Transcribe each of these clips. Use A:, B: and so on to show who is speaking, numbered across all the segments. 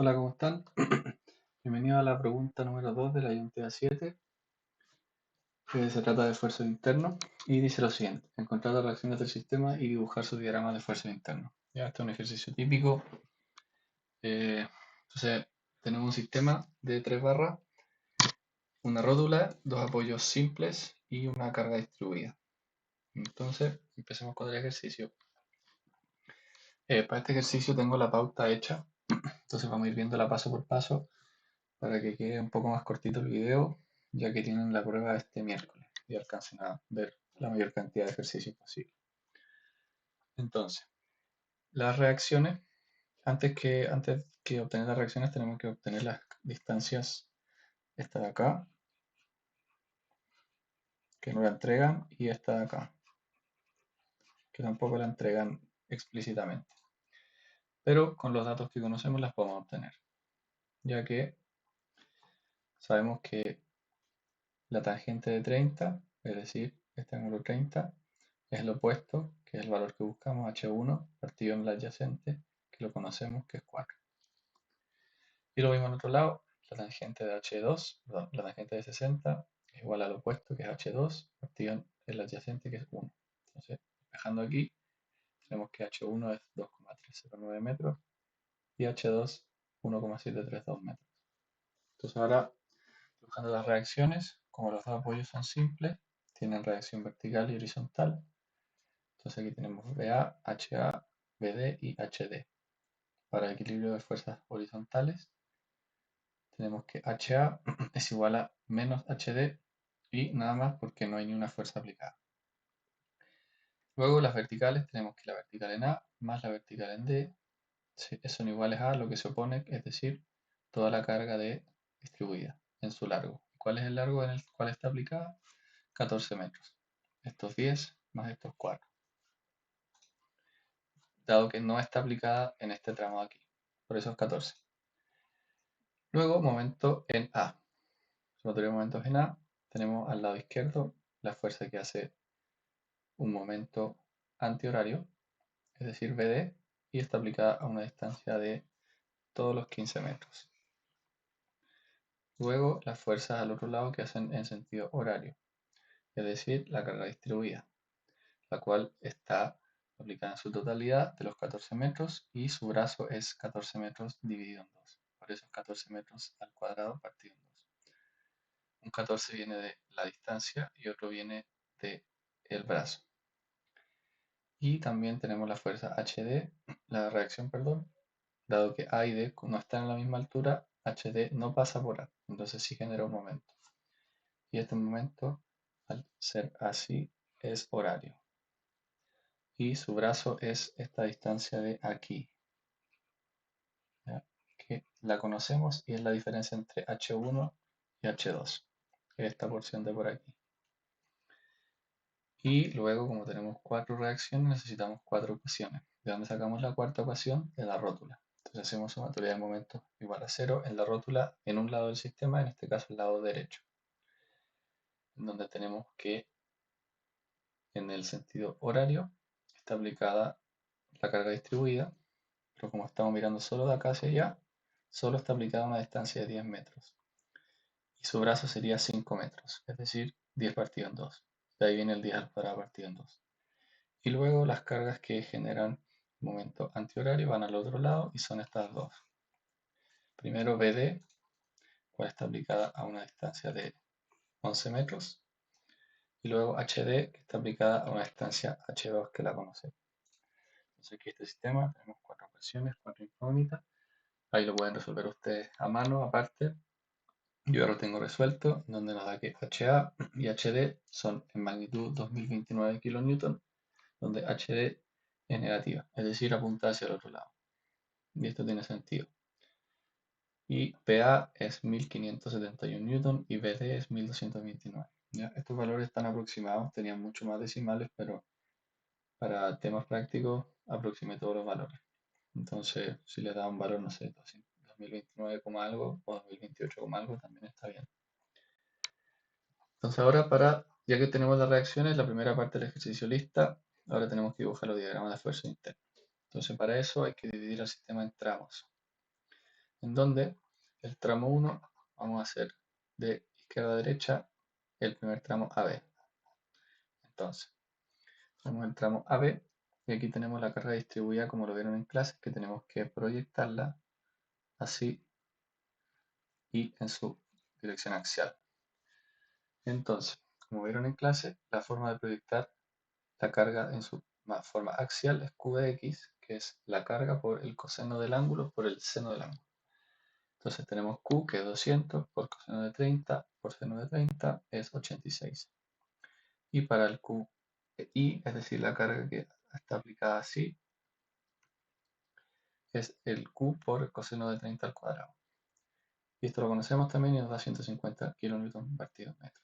A: Hola, ¿cómo están? Bienvenido a la pregunta número 2 de la INTA 7, que se trata de esfuerzo interno y dice lo siguiente: encontrar las reacciones del sistema y dibujar su diagrama de esfuerzo interno. Ya, este es un ejercicio típico. Entonces, tenemos un sistema de 3 barras, una rótula, 2 apoyos simples y una carga distribuida. Entonces, empecemos con el ejercicio. Para este ejercicio tengo la pauta hecha, entonces vamos a ir viéndola paso por paso para que quede un poco más cortito el video, ya que tienen la prueba este miércoles y alcancen a ver la mayor cantidad de ejercicios posible. Entonces, las reacciones, antes que obtener las reacciones tenemos que obtener las distancias, esta de acá, que no la entregan, y esta de acá, que tampoco la entregan explícitamente. Pero con los datos que conocemos las podemos obtener, ya que sabemos que la tangente de 30, es decir, este ángulo 30, es lo opuesto, que es el valor que buscamos, h1, partido en la adyacente, que lo conocemos, que es 4. Y lo mismo en otro lado, la tangente de h2, perdón, la tangente de 60 es igual al opuesto, que es h2, partido en la adyacente, que es 1. Entonces, dejando aquí, tenemos que h1 es 2,309 metros y h2 1,732 metros. Entonces ahora, dibujando las reacciones, como los dos apoyos son simples, tienen reacción vertical y horizontal. Entonces aquí tenemos BA, HA, BD y HD. Para el equilibrio de fuerzas horizontales tenemos que HA es igual a menos HD y nada más porque no hay ni una fuerza aplicada. Luego las verticales tenemos que la vertical en A más la vertical en D son iguales a lo que se opone, es decir, toda la carga de distribuida en su largo. ¿Cuál es el largo en el cual está aplicada? 14 metros. Estos 10 más estos 4. Dado que no está aplicada en este tramo de aquí. Por eso es 14. Luego, momento en A. Como tenemos momentos en A, tenemos al lado izquierdo la fuerza que hace un momento antihorario, es decir, BD, y está aplicada a una distancia de todos los 15 metros. Luego, las fuerzas al otro lado que hacen en sentido horario, es decir, la carga distribuida, la cual está aplicada en su totalidad de los 14 metros y su brazo es 14 metros dividido en 2. Por eso es 14 metros al cuadrado partido en 2. Un 14 viene de la distancia y otro viene de el brazo. Y también tenemos la fuerza HD, la reacción, perdón, dado que A y D no están a la misma altura, HD no pasa por A, entonces sí genera un momento. Y este momento, al ser así, es horario. Y su brazo es esta distancia de aquí, ¿ya? Que la conocemos y es la diferencia entre H1 y H2, que es esta porción de por aquí. Y luego, como tenemos 4 reacciones, necesitamos 4 ecuaciones. ¿De dónde sacamos la cuarta ecuación? De la rótula. Entonces hacemos sumatoria de momentos igual a 0 en la rótula en un lado del sistema, en este caso el lado derecho, en donde tenemos que en el sentido horario está aplicada la carga distribuida, pero como estamos mirando solo de acá hacia allá, solo está aplicada a una distancia de 10 metros. Y su brazo sería 5 metros, es decir, 10 partido en 2. De ahí viene el 10 al cuadrado partido en 2. Y luego las cargas que generan momento antihorario van al otro lado y son estas dos. Primero BD, cual está aplicada a una distancia de 11 metros. Y luego HD, que está aplicada a una distancia H2 que la conocemos. Entonces aquí este sistema tenemos 4 ecuaciones, 4 incógnitas. Ahí lo pueden resolver ustedes a mano aparte. Yo ya lo tengo resuelto, donde nos da que HA y HD son en magnitud 2029 kN, donde HD es negativa, es decir, apunta hacia el otro lado. Y esto tiene sentido. Y PA es 1571 newton y BD es 1229. ¿Ya? Estos valores están aproximados, tenían mucho más decimales, pero para temas prácticos aproximé todos los valores. Entonces, si les da un valor, no sé, 2029, algo o 2028, algo, también está bien. Entonces ahora, ya que tenemos las reacciones, la primera parte del ejercicio lista, ahora tenemos que dibujar los diagramas de esfuerzo interno. Entonces para eso hay que dividir el sistema en tramos. en donde el tramo 1 vamos a hacer de izquierda a derecha el primer tramo AB. Entonces, tenemos el tramo AB y aquí tenemos la carga distribuida como lo vieron en clase, que tenemos que proyectarla así y en su dirección axial. Entonces, como vieron en clase, la forma de proyectar la carga en su forma axial es Q de X, que es la carga por el coseno del ángulo por el seno del ángulo. Entonces tenemos Q, que es 200, por coseno de 30, por seno de 30, es 86. Y para el Q I, es decir, la carga que está aplicada así, es el Q por el coseno de 30 al cuadrado. Y esto lo conocemos también y nos da 150 kN partido metro.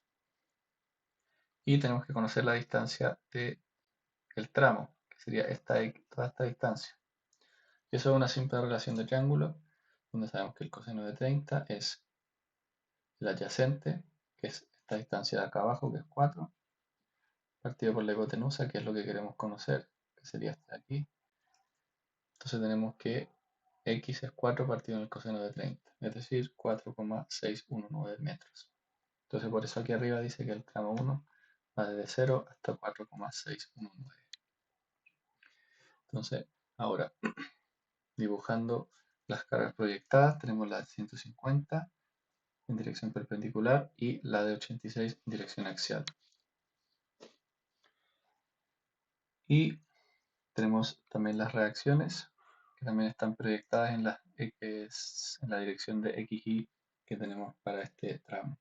A: Y tenemos que conocer la distancia del tramo, que sería toda esta distancia. Y eso es una simple relación de triángulo, donde sabemos que el coseno de 30 es el adyacente, que es esta distancia de acá abajo, que es 4, partido por la hipotenusa, que es lo que queremos conocer, que sería hasta aquí. Entonces tenemos que x es 4 partido en el coseno de 30, es decir, 4,619 metros. Entonces por eso aquí arriba dice que el tramo 1 va desde 0 hasta 4,619. Entonces, ahora, dibujando las cargas proyectadas, tenemos la de 150 en dirección perpendicular y la de 86 en dirección axial. Y tenemos también las reacciones, que también están proyectadas en la dirección de XY que tenemos para este tramo.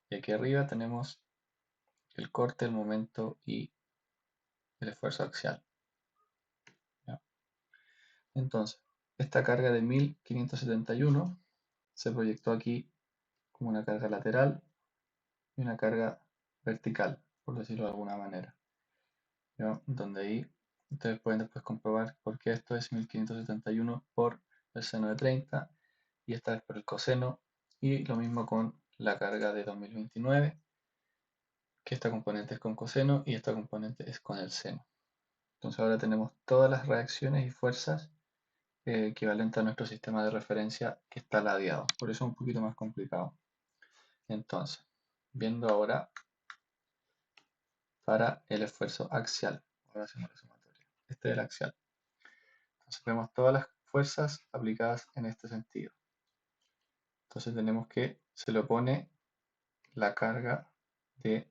A: Y aquí arriba tenemos el corte, el momento y el esfuerzo axial. ¿Ya? Entonces, esta carga de 1571 se proyectó aquí como una carga lateral y una carga vertical, por decirlo de alguna manera. ¿Ya? Donde ahí ustedes pueden después comprobar por qué esto es 1571 por el seno de 30 y esta es por el coseno, y lo mismo con la carga de 2029, que esta componente es con coseno y esta componente es con el seno. Entonces ahora tenemos todas las reacciones y fuerzas equivalentes a nuestro sistema de referencia que está ladeado, por eso es un poquito más complicado. Entonces, viendo ahora para el esfuerzo axial, ahora hacemos la sumatoria. Este es el axial. Entonces vemos todas las fuerzas aplicadas en este sentido. Entonces tenemos que se le opone la carga de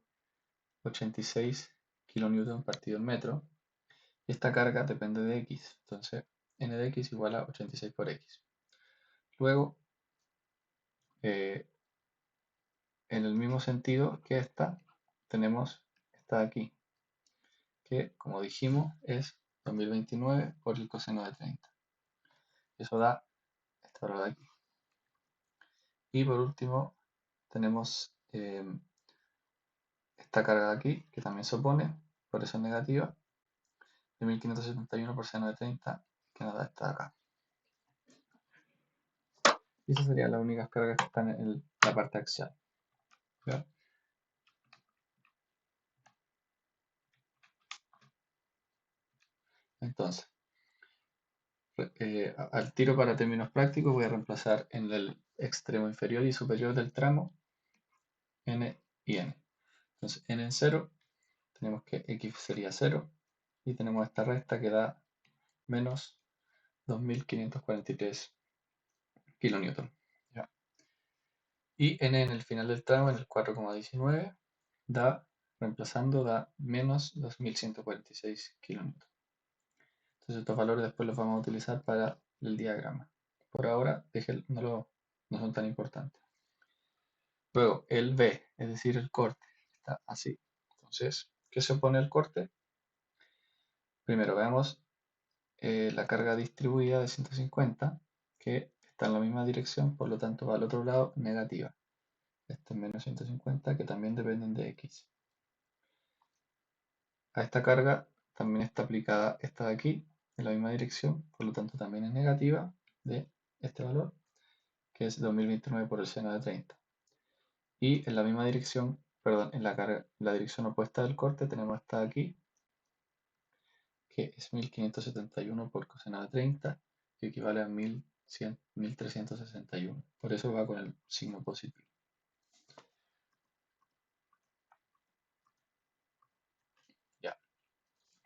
A: 86 kN partido en metro. Y esta carga depende de x. Entonces n de x igual a 86 por x. Luego, en el mismo sentido que esta, tenemos esta de aquí, que como dijimos es 2029 por el coseno de 30. Eso da esta valor de aquí. Y por último, tenemos esta carga de aquí, que también se opone, por eso es negativa, de 1571 por seno de 30, que nos da esta de acá. Y esas serían las únicas cargas que están en la parte axial. ¿Ya? Entonces, al tiro para términos prácticos voy a reemplazar en el extremo inferior y superior del tramo n y n. Entonces, n en 0, tenemos que x sería 0 y tenemos esta recta que da menos 2543 kN. ¿Ya? Y n en el final del tramo, en el 4,19, reemplazando, da menos 2146 kN. Entonces estos valores después los vamos a utilizar para el diagrama. Por ahora no son tan importantes. Luego el B, es decir, el corte, está así. Entonces, ¿qué se opone al corte? Primero veamos la carga distribuida de 150, que está en la misma dirección, por lo tanto va al otro lado negativa. Este es menos 150, que también dependen de x. A esta carga también está aplicada esta de aquí, en la misma dirección, por lo tanto también es negativa de este valor, que es 2029 por el seno de 30. Y en la misma dirección, perdón, en la dirección opuesta del corte tenemos esta de aquí, que es 1571 por coseno de 30, que equivale a 1100 1361. Por eso va con el signo positivo. Ya.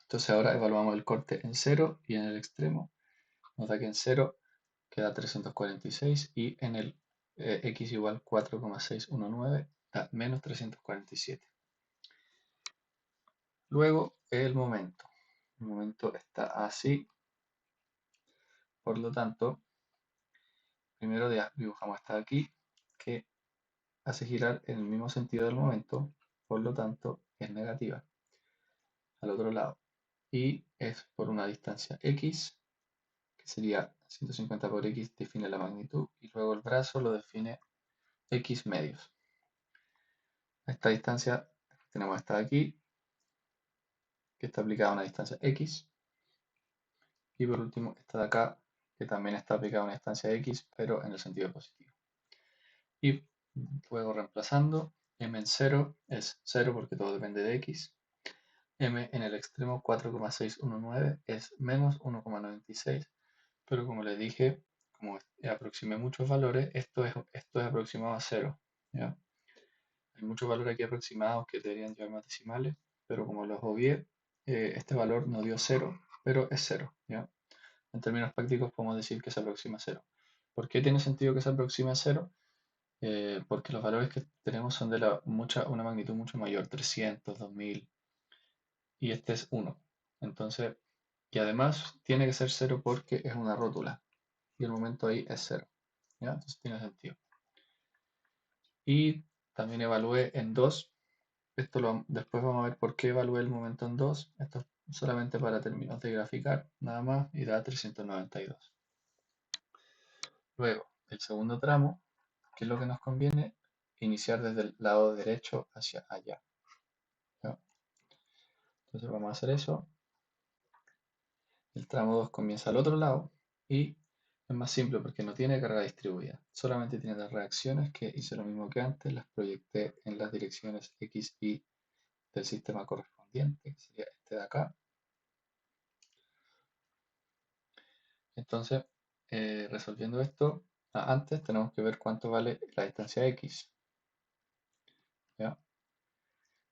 A: Entonces ahora evaluamos el corte en 0 y en el extremo. Nos da que en 0 queda 346 y en el x igual 4,619 da menos 347. Luego el momento. El momento está así. Por lo tanto, primero dibujamos esta de aquí, que hace girar en el mismo sentido del momento, por lo tanto es negativa al otro lado. Y es por una distancia x, que sería 150 por x, define la magnitud, y luego el brazo lo define x medios. A esta distancia tenemos esta de aquí, que está aplicada a una distancia x, y por último esta de acá, que también está aplicada a una distancia x, pero en el sentido positivo. Y luego reemplazando, m en 0 es 0 porque todo depende de x. M en el extremo 4,619 es menos 1,96, pero como les dije, como aproximé muchos valores, esto es aproximado a 0. ¿ya? Hay muchos valores aquí aproximados que deberían llevar más decimales, pero como los obvié, este valor no dio 0, pero es 0. ¿ya? En términos prácticos podemos decir que se aproxima a 0. ¿Por qué tiene sentido que se aproxime a 0? Porque los valores que tenemos son de una magnitud mucho mayor, 300, 2000, y este es 1. Entonces, y además tiene que ser 0 porque es una rótula, y el momento ahí es 0. ¿ya? Entonces tiene sentido. Y también evalué en 2. Después vamos a ver por qué evalué el momento en 2. Esto es solamente para términos de graficar, nada más, y da 392. Luego, el segundo tramo, que es lo que nos conviene, iniciar desde el lado derecho hacia allá. ¿ya? Entonces vamos a hacer eso. El tramo 2 comienza al otro lado y es más simple porque no tiene carga distribuida. Solamente tiene las reacciones que hice lo mismo que antes, las proyecté en las direcciones X, Y del sistema correspondiente, que sería este de acá. Entonces, resolviendo esto, antes tenemos que ver cuánto vale la distancia X. ¿ya?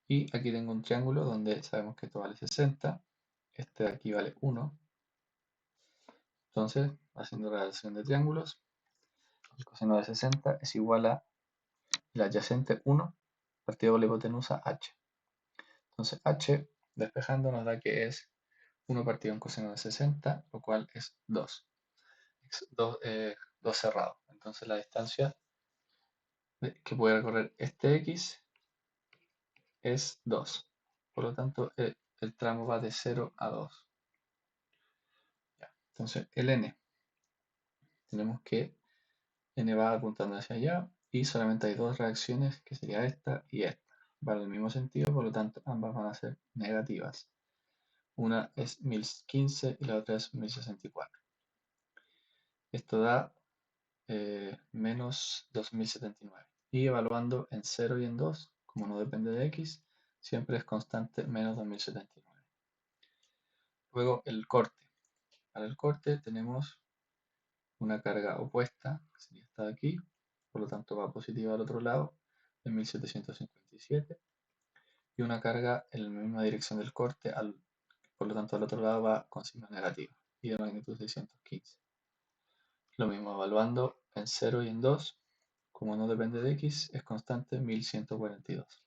A: Y aquí tengo un triángulo donde sabemos que esto vale 60, este de aquí vale 1. Entonces, haciendo la relación de triángulos, el coseno de 60 es igual a el adyacente 1 partido por la hipotenusa h. Entonces h, despejando, nos da que es 1 partido en coseno de 60, lo cual es 2. 2 cerrado. Entonces la distancia que puede recorrer este x es 2. Por lo tanto, el tramo va de 0 a 2. Ya. Entonces, el n. Tenemos que n va apuntando hacia allá y solamente hay dos reacciones, que sería esta y esta. Van en el mismo sentido, por lo tanto, ambas van a ser negativas. Una es 1015 y la otra es 1064. Esto da menos 2079. Y evaluando en 0 y en 2, como no depende de x, siempre es constante menos 2079. Luego el corte. Para el corte tenemos una carga opuesta, que sería esta de aquí, por lo tanto va positiva al otro lado, en 1757, y una carga en la misma dirección del corte, por lo tanto al otro lado va con signo negativo, y de magnitud 615. Lo mismo evaluando en 0 y en 2, como no depende de x, es constante 1142.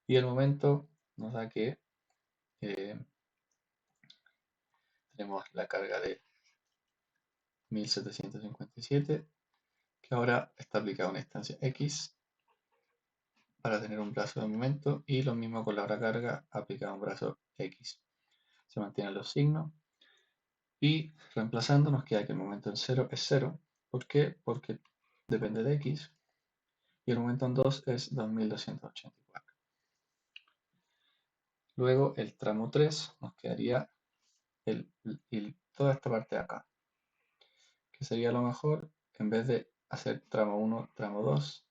A: Y el momento nos da que tenemos la carga de 1757, que ahora está aplicada a una distancia x para tener un brazo de momento, y lo mismo con la otra carga aplicada a un brazo x. Se mantienen los signos, y reemplazando nos queda que el momento en 0 es 0. ¿Por qué? Porque depende de x, y el momento en 2 es 2284. Luego el tramo 3 nos quedaría toda esta parte de acá, que sería lo mejor, en vez de hacer tramo 1, tramo 2,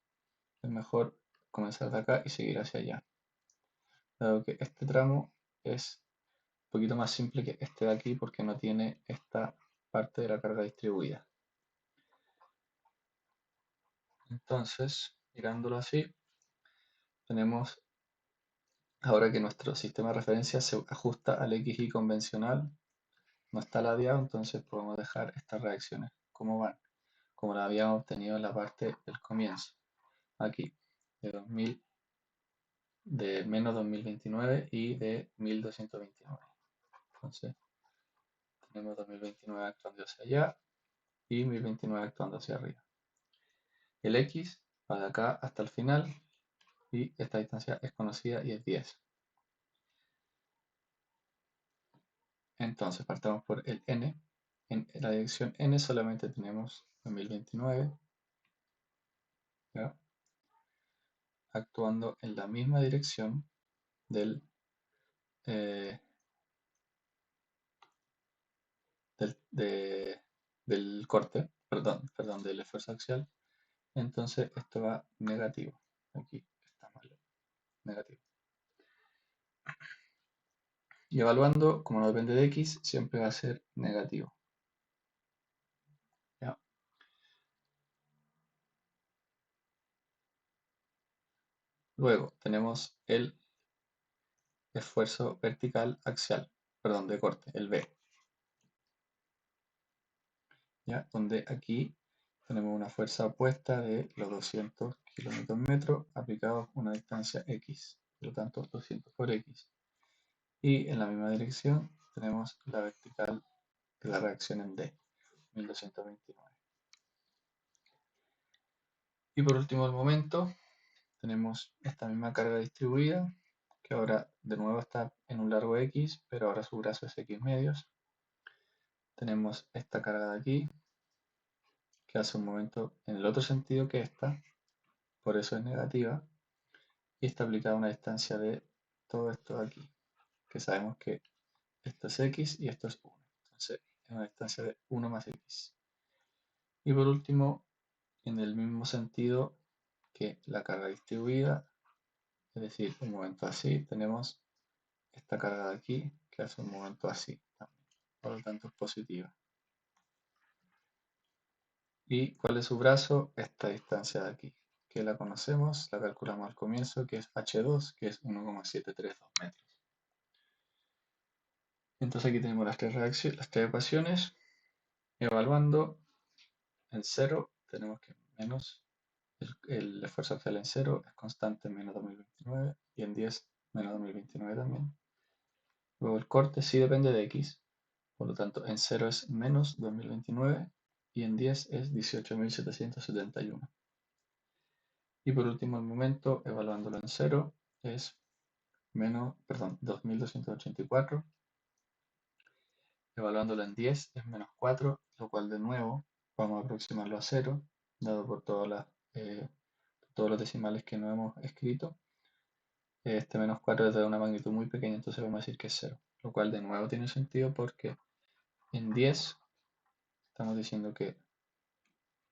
A: es mejor comenzar de acá y seguir hacia allá. Dado que este tramo es un poquito más simple que este de aquí porque no tiene esta parte de la carga distribuida. Entonces, mirándolo así, tenemos ahora que nuestro sistema de referencia se ajusta al XY convencional, no está ladeado, entonces podemos dejar estas reacciones como van, como las habíamos obtenido en la parte del comienzo, aquí, de menos 2029 y de 1229. Entonces, tenemos 2029 actuando hacia allá y 1029 actuando hacia arriba. El X va de acá hasta el final y esta distancia es conocida y es 10. Entonces partamos por el N. En la dirección N solamente tenemos 2029, ¿ya? Actuando en la misma dirección del, eh, del corte, perdón, del esfuerzo axial. Entonces esto va negativo. Aquí está mal, negativo. Y evaluando, como no depende de X, siempre va a ser negativo. ¿Ya? Luego tenemos el esfuerzo vertical axial, perdón, de corte, el B. ¿Ya? Donde aquí tenemos una fuerza opuesta de los 200 km aplicados a una distancia X, por lo tanto 200 por X. Y en la misma dirección tenemos la vertical de la reacción en D, 1229. Y por último, el momento, tenemos esta misma carga distribuida, que ahora de nuevo está en un largo X, pero ahora su brazo es X medios. Tenemos esta carga de aquí, que hace un momento en el otro sentido que esta, por eso es negativa, y está aplicada a una distancia de todo esto de aquí, que sabemos que esto es X y esto es 1. Entonces es una distancia de 1 más X. Y por último, en el mismo sentido que la carga distribuida, es decir, un momento así, tenemos esta carga de aquí que hace un momento así también. Por lo tanto es positiva. ¿Y cuál es su brazo? Esta distancia de aquí, que la conocemos, la calculamos al comienzo, que es H2, que es 1,732 metros. Entonces aquí tenemos las tres ecuaciones. Evaluando en 0, tenemos que menos el esfuerzo axial en 0 es constante en menos 2029 y en 10 menos 2029 también. Luego el corte sí depende de X, por lo tanto en 0 es menos 2029 y en 10 es 18.771. Y por último el momento, evaluándolo en 0, es menos, perdón, 2.284. Evaluándolo en 10 es menos 4, lo cual de nuevo vamos a aproximarlo a 0, dado por todos los decimales que no hemos escrito. Este menos 4 es de una magnitud muy pequeña, entonces vamos a decir que es 0, lo cual de nuevo tiene sentido porque en 10 estamos diciendo que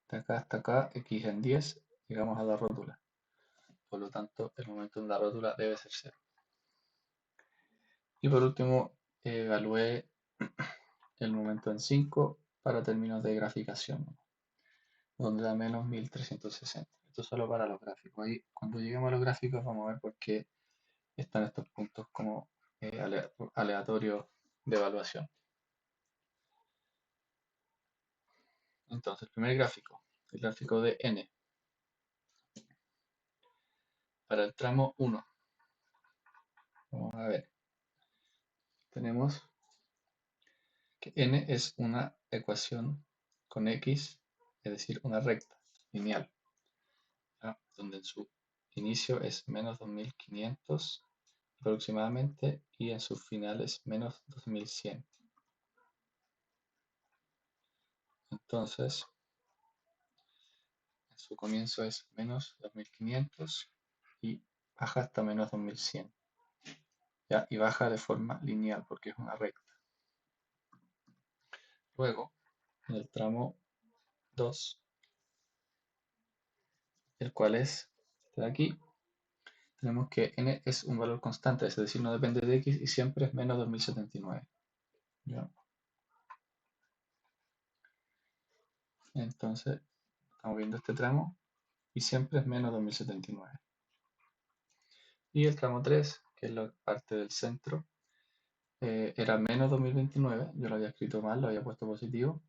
A: de acá hasta acá, x en 10, llegamos a la rótula. Por lo tanto, el momento en la rótula debe ser 0. Y por último, evalué el momento en 5 para términos de graficación, donde da menos 1360. Esto solo para los gráficos. Ahí, cuando lleguemos a los gráficos, vamos a ver por qué están estos puntos como aleatorios de evaluación. Entonces, el primer gráfico, el gráfico de n. Para el tramo 1, vamos a ver, tenemos que n es una ecuación con x, es decir, una recta lineal, ¿ya? Donde en su inicio es menos 2500 aproximadamente y en su final es menos 2100. Entonces, en su comienzo es menos 2500 y baja hasta menos 2100. ¿Ya? Y baja de forma lineal porque es una recta. Luego, en el tramo 2, el cual es este de aquí, tenemos que n es un valor constante, es decir, no depende de x y siempre es menos 2079. ¿Ya? Entonces, estamos viendo este tramo y siempre es menos 2079. Y el tramo 3, que es la parte del centro, era menos 2029, yo lo había escrito mal, lo había puesto positivo,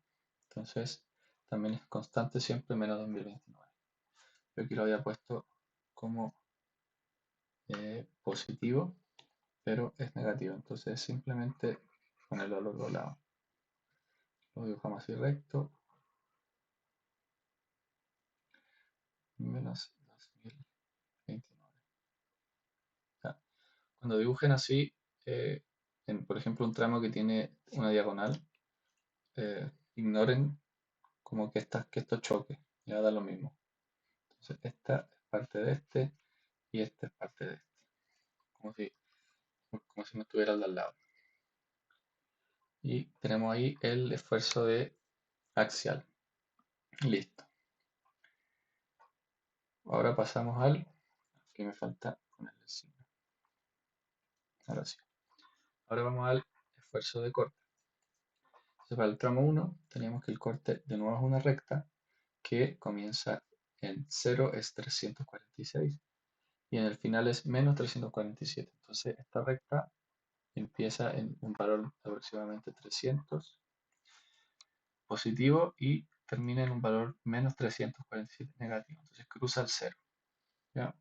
A: entonces también es constante siempre menos 2029. Yo aquí lo había puesto como positivo, pero es negativo, entonces simplemente ponerlo al otro lado. Lo dibujamos así recto, menos 2029. Ya. Cuando dibujen así, por ejemplo, un tramo que tiene una diagonal, ignoren como que esto choque, ya da lo mismo. Entonces, esta es parte de este y esta es parte de este, como si no estuvieran al lado. Y tenemos ahí el esfuerzo de axial. Listo. Ahora pasamos al que me falta ponerle el signo. Ahora sí. Ahora vamos al esfuerzo de corte. Entonces, para el tramo 1 teníamos que el corte de nuevo es una recta que comienza en 0 es 346 y en el final es menos 347. Entonces esta recta empieza en un valor de aproximadamente 300 positivo y termina en un valor menos 347 negativo. Entonces cruza el 0. ¿Ya?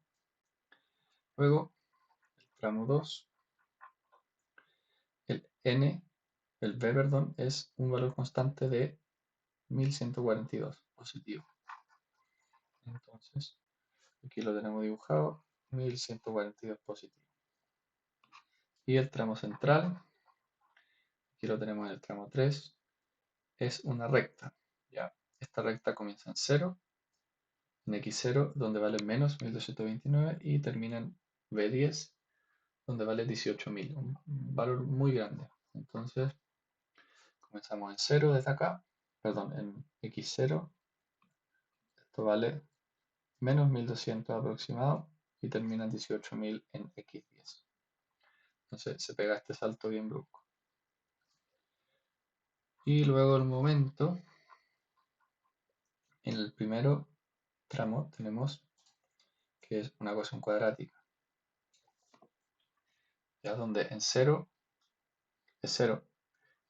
A: Luego, el tramo 2, el n, el b, perdón, es un valor constante de 1142 positivo. Entonces, aquí lo tenemos dibujado, 1142 positivo. Y el tramo central, aquí lo tenemos en el tramo 3, es una recta. ¿Ya? Esta recta comienza en 0, en x0, donde vale menos 1229, y termina en b10, donde vale 18.000, un valor muy grande. Entonces, comenzamos en 0 desde acá, perdón, en x0, esto vale menos 1200 aproximado, y termina en 18.000 en x10. Entonces se pega este salto bien brusco. Y luego el momento, en el primero tramo tenemos que es una ecuación cuadrática, ya donde en 0 es 0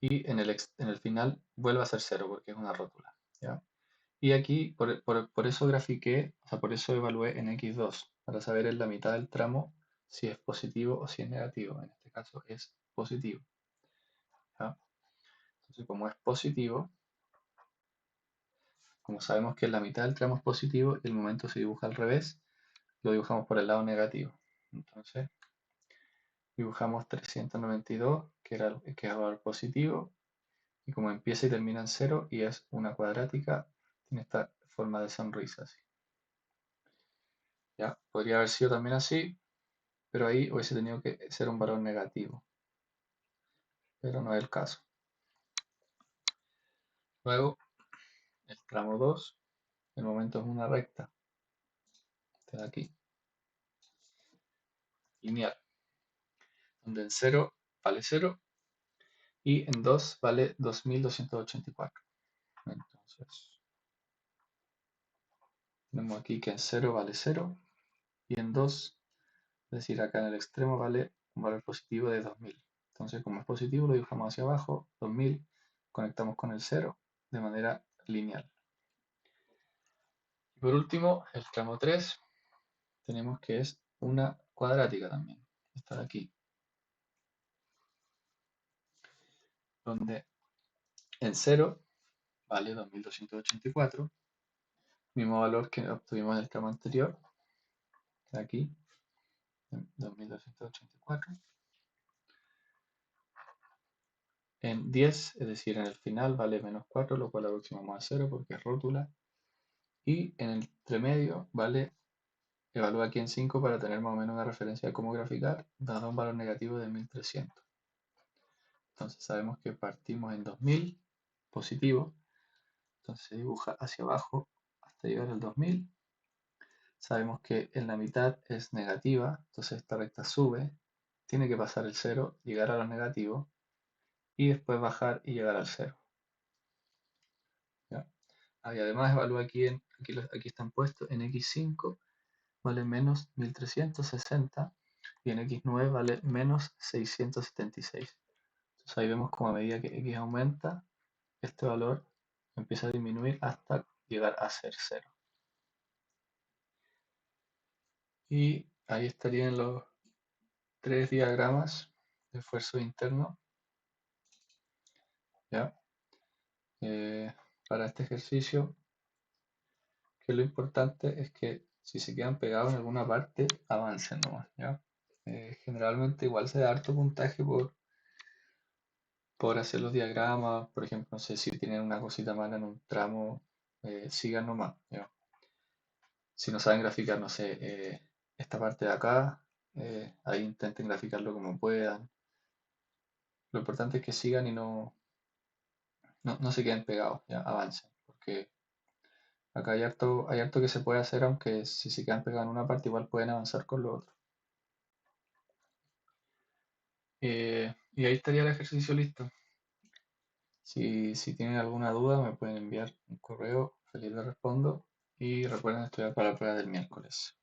A: y en el final vuelve a ser 0 porque es una rótula. ¿Ya? Y aquí por eso grafiqué, o sea, por eso evalué en x2, para saber en la mitad del tramo si es positivo o si es negativo. En este caso es positivo. ¿Ya? Entonces, como es positivo, como sabemos que en la mitad del tramo es positivo y el momento se dibuja al revés, lo dibujamos por el lado negativo. Entonces, dibujamos 392, que es el valor positivo, y como empieza y termina en 0 y es una cuadrática, tiene esta forma de sonrisa así. ¿Ya? Podría haber sido también así, pero ahí hubiese tenido que ser un valor negativo, pero no es el caso. Luego, el tramo 2, el momento es una recta, de aquí, lineal, donde en 0 vale 0 y en 2 vale 2284. Entonces, tenemos aquí que en 0 vale 0 y en 2, es decir, acá en el extremo vale un valor positivo de 2000. Entonces, como es positivo, lo dibujamos hacia abajo, 2000, conectamos con el 0 de manera lineal. Y por último, el tramo 3, tenemos que es una cuadrática también, esta de aquí, donde en 0 vale 2284, mismo valor que obtuvimos en el tramo anterior, de aquí, 2284. En 10, es decir, en el final vale menos 4, lo cual aproximamos a 0 porque es rótula. Y en el entremedio vale, evalúa aquí en 5 para tener más o menos una referencia de cómo graficar, dado un valor negativo de 1300. Entonces sabemos que partimos en 2000, positivo, entonces se dibuja hacia abajo hasta llegar al 2000. Sabemos que en la mitad es negativa, entonces esta recta sube, tiene que pasar el 0, llegar a los negativos y después bajar y llegar al 0. ¿Ya? Y además evalúa aquí están puestos, en x5 vale menos 1360 y en x9 vale menos 676. Entonces ahí vemos como a medida que x aumenta, este valor empieza a disminuir hasta llegar a ser 0. Y ahí estarían los tres diagramas de esfuerzo interno. ¿Ya? Para este ejercicio, que lo importante es que si se quedan pegados en alguna parte, avancen nomás, ¿ya? Generalmente igual se da harto puntaje por hacer los diagramas, por ejemplo, no sé si tienen una cosita mala en un tramo, sigan nomás, ¿ya? Si no saben graficar, no sé, esta parte de acá, ahí intenten graficarlo como puedan. Lo importante es que sigan y no se queden pegados, ya avancen, porque acá hay harto que se puede hacer, aunque si se quedan pegados en una parte, igual pueden avanzar con lo otro. Y ahí estaría el ejercicio listo. Si tienen alguna duda, me pueden enviar un correo, feliz les respondo. Y recuerden estudiar para la prueba del miércoles.